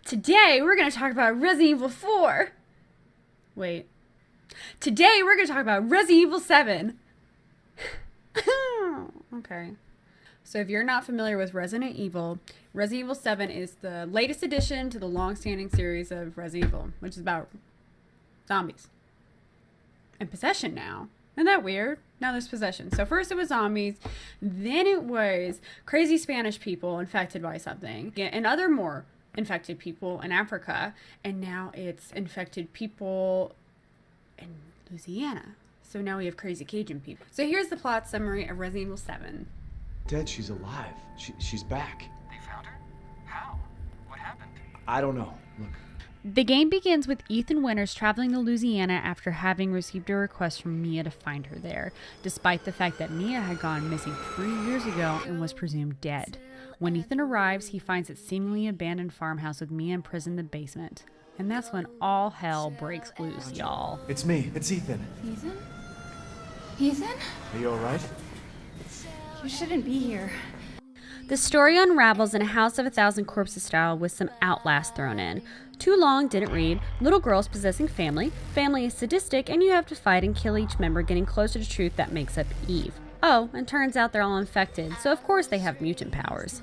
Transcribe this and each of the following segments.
Today we're going to talk about Resident Evil 4. Wait. Today we're going to talk about Resident Evil 7. Okay. So if you're not familiar with Resident Evil 7 is the latest addition to the long-standing series of Resident Evil, which is about zombies. And possession now. Isn't that weird? Now there's possession. So first it was zombies, then it was crazy Spanish people infected by something, and other more infected people in Africa, and now it's infected people in Louisiana. So now we have crazy Cajun people. So here's the plot summary of Resident Evil 7. Dead, she's alive. She's back. They found her? How? What happened? I don't know. Look. The game begins with Ethan Winters traveling to Louisiana after having received a request from Mia to find her there, despite the fact that Mia had gone missing 3 years ago and was presumed dead. When Ethan arrives, he finds a seemingly abandoned farmhouse with Mia imprisoned in the basement. And that's when all hell breaks loose, y'all. It's me. It's Ethan. Ethan? Ethan? Are you alright? You shouldn't be here. The story unravels in a House of a Thousand Corpses style with some Outlast thrown in. Too long, didn't read. Little girls possessing family. Family is sadistic, and you have to fight and kill each member, getting closer to truth that makes up Eve. Oh, and turns out they're all infected, so of course they have mutant powers.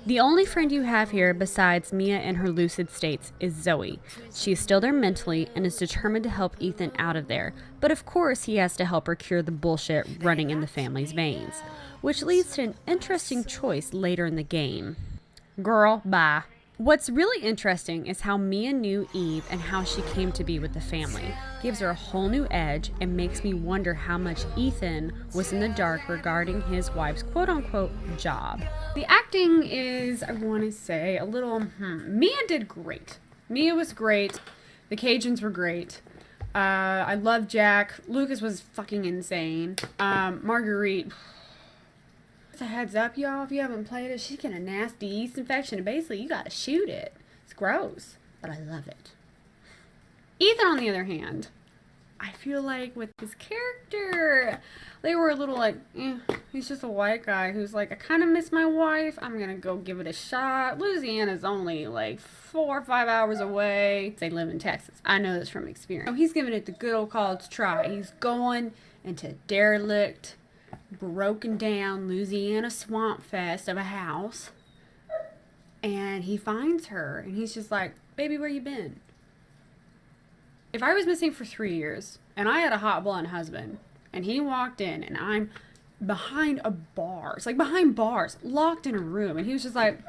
The only friend you have here besides Mia in her lucid states is Zoe. She is still there mentally and is determined to help Ethan out of there, but of course he has to help her cure the bullshit running in the family's veins, which leads to an interesting choice later in the game. Girl, bye. What's really interesting is how Mia knew Eve and how she came to be with the family. Gives her a whole new edge and makes me wonder how much Ethan was in the dark regarding his wife's quote-unquote job. The acting is, I want to say, a little, Mia did great. Mia was great. The Cajuns were great. I love Jack. Lucas was fucking insane. Marguerite... Just a heads up, y'all, if you haven't played it, she's getting a nasty yeast infection, and basically you gotta shoot it. It's gross, but I love it. Ethan, on the other hand, I feel like with his character, they were a little like, he's just a white guy who's like, I kind of miss my wife, I'm gonna go give it a shot. Louisiana's only like 4 or 5 hours away. They live in Texas. I know this from experience. So he's giving it the good old college try. He's going into derelict, broken down Louisiana swamp fest of a house, and he finds her and he's just like, baby, where you been? If I was missing for 3 years and I had a hot blonde husband and he walked in and I'm behind behind bars, locked in a room, and he was just like,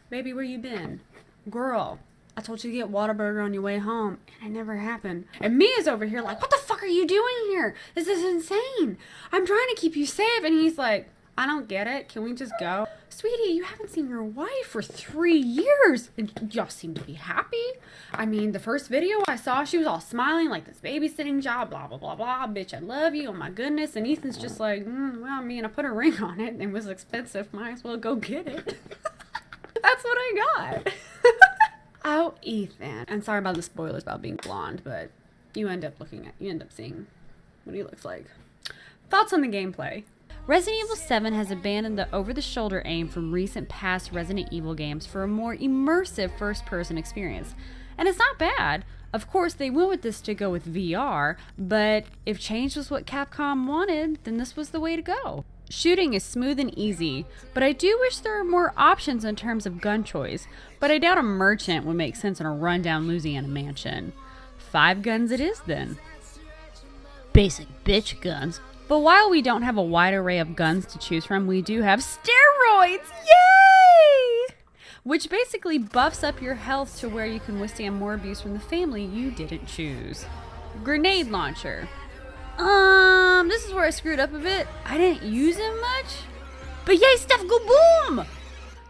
baby, where you been? Girl, I told you to get Whataburger on your way home, and it never happened. And Mia's over here like, what the fuck are you doing here? This is insane. I'm trying to keep you safe. And he's like, I don't get it. Can we just go? Sweetie, you haven't seen your wife for 3 years. And y'all seem to be happy. I mean, the first video I saw, she was all smiling like this babysitting job, blah, blah, blah, blah. Bitch, I love you. Oh, my goodness. And Ethan's just like, well, I mean, I put a ring on it. It was expensive. Might as well go get it. That's what I got. Oh, Ethan. I'm sorry about the spoilers about being blonde, but you end up seeing what he looks like. Thoughts on the gameplay? Resident Evil 7 has abandoned the over-the-shoulder aim from recent past Resident Evil games for a more immersive first-person experience. And it's not bad. Of course, they went with this to go with VR, but if change was what Capcom wanted, then this was the way to go. Shooting is smooth and easy, but I do wish there were more options in terms of gun choice, but I doubt a merchant would make sense in a rundown Louisiana mansion. 5 guns it is then. Basic bitch guns. But while we don't have a wide array of guns to choose from, we do have steroids! Yay! Which basically buffs up your health to where you can withstand more abuse from the family you didn't choose. Grenade launcher. This is where I screwed up a bit. I didn't use him much, but yay, stuff go boom!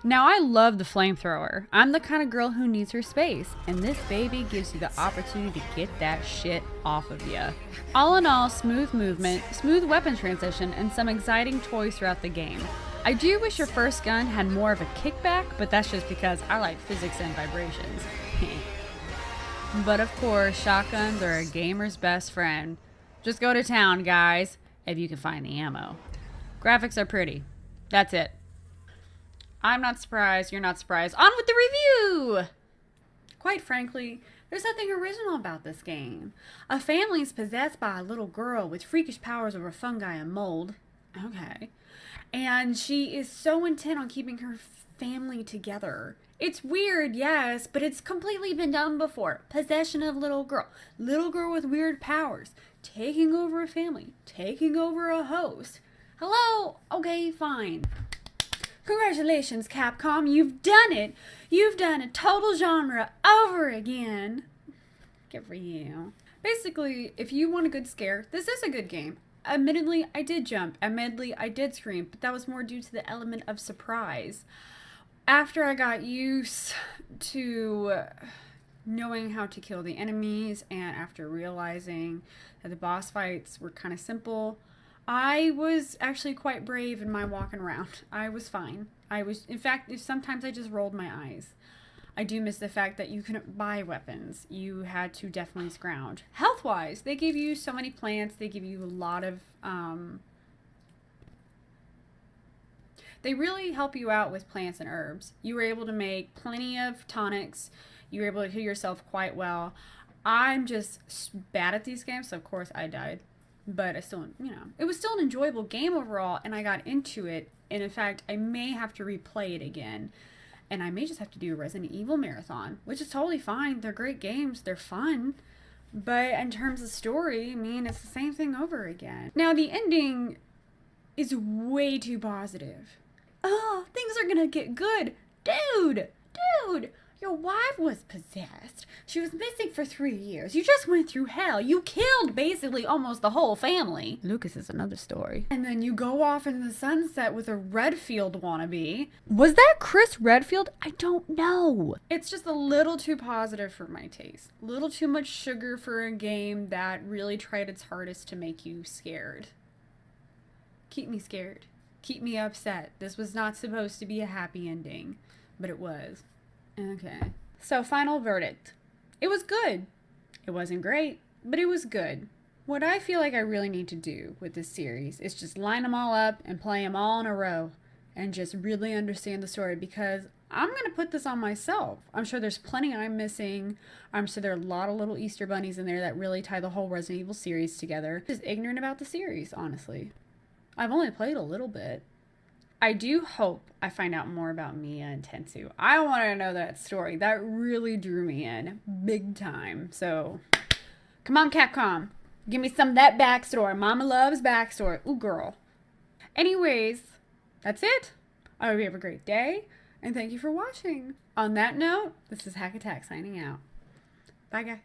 Now I love the flamethrower. I'm the kind of girl who needs her space, and this baby gives you the opportunity to get that shit off of you. All in all, smooth movement, smooth weapon transition, and some exciting toys throughout the game. I do wish your first gun had more of a kickback, but that's just because I like physics and vibrations. But of course, shotguns are a gamer's best friend. Just go to town, guys, if you can find the ammo. Graphics are pretty. That's it. I'm not surprised. You're not surprised. On with the review! quite frankly, there's nothing original about this game. A family is possessed by a little girl with freakish powers over fungi and mold. Okay. And she is so intent on keeping her family together. It's weird, yes, but it's completely been done before. Possession of little girl. Little girl with weird powers. Taking over a family. Taking over a host. Hello? Okay, fine. Congratulations, Capcom. You've done it. You've done a total genre over again. Good for you. Basically, if you want a good scare, this is a good game. Admittedly, I did jump. Admittedly, I did scream, but that was more due to the element of surprise. After I got used to knowing how to kill the enemies, and after realizing that the boss fights were kind of simple, I was actually quite brave in my walking around. I was fine. In fact, sometimes I just rolled my eyes. I do miss the fact that you couldn't buy weapons. You had to definitely scrounge. Health-wise, they give you so many plants. They give you a lot of, they really help you out with plants and herbs. You were able to make plenty of tonics. You were able to heal yourself quite well. I'm just bad at these games, so of course I died. But I still, it was still an enjoyable game overall, and I got into it. And in fact, I may have to replay it again. And I may just have to do a Resident Evil marathon, which is totally fine. They're great games. They're fun. But in terms of story, I mean, it's the same thing over again. Now, the ending is way too positive. Oh, things are gonna get good. Dude, your wife was possessed. She was missing for 3 years. You just went through hell. You killed basically almost the whole family. Lucas is another story. And then you go off into the sunset with a Redfield wannabe. Was that Chris Redfield? I don't know. It's just a little too positive for my taste. A little too much sugar for a game that really tried its hardest to make you scared. Keep me scared. Keep me upset. This was not supposed to be a happy ending, but it was. Okay. So, final verdict. It was good. It wasn't great, but it was good. What I feel like I really need to do with this series is just line them all up and play them all in a row and just really understand the story, because I'm going to put this on myself. I'm sure there's plenty I'm missing. I'm sure there are a lot of little Easter bunnies in there that really tie the whole Resident Evil series together. Just ignorant about the series, honestly. I've only played a little bit. I do hope I find out more about Mia and Tensu. I want to know that story. That really drew me in big time. So, come on, Capcom. Give me some of that backstory. Mama loves backstory. Ooh, girl. Anyways, that's it. I hope you have a great day, and thank you for watching. On that note, this is Hack Attack signing out. Bye, guys.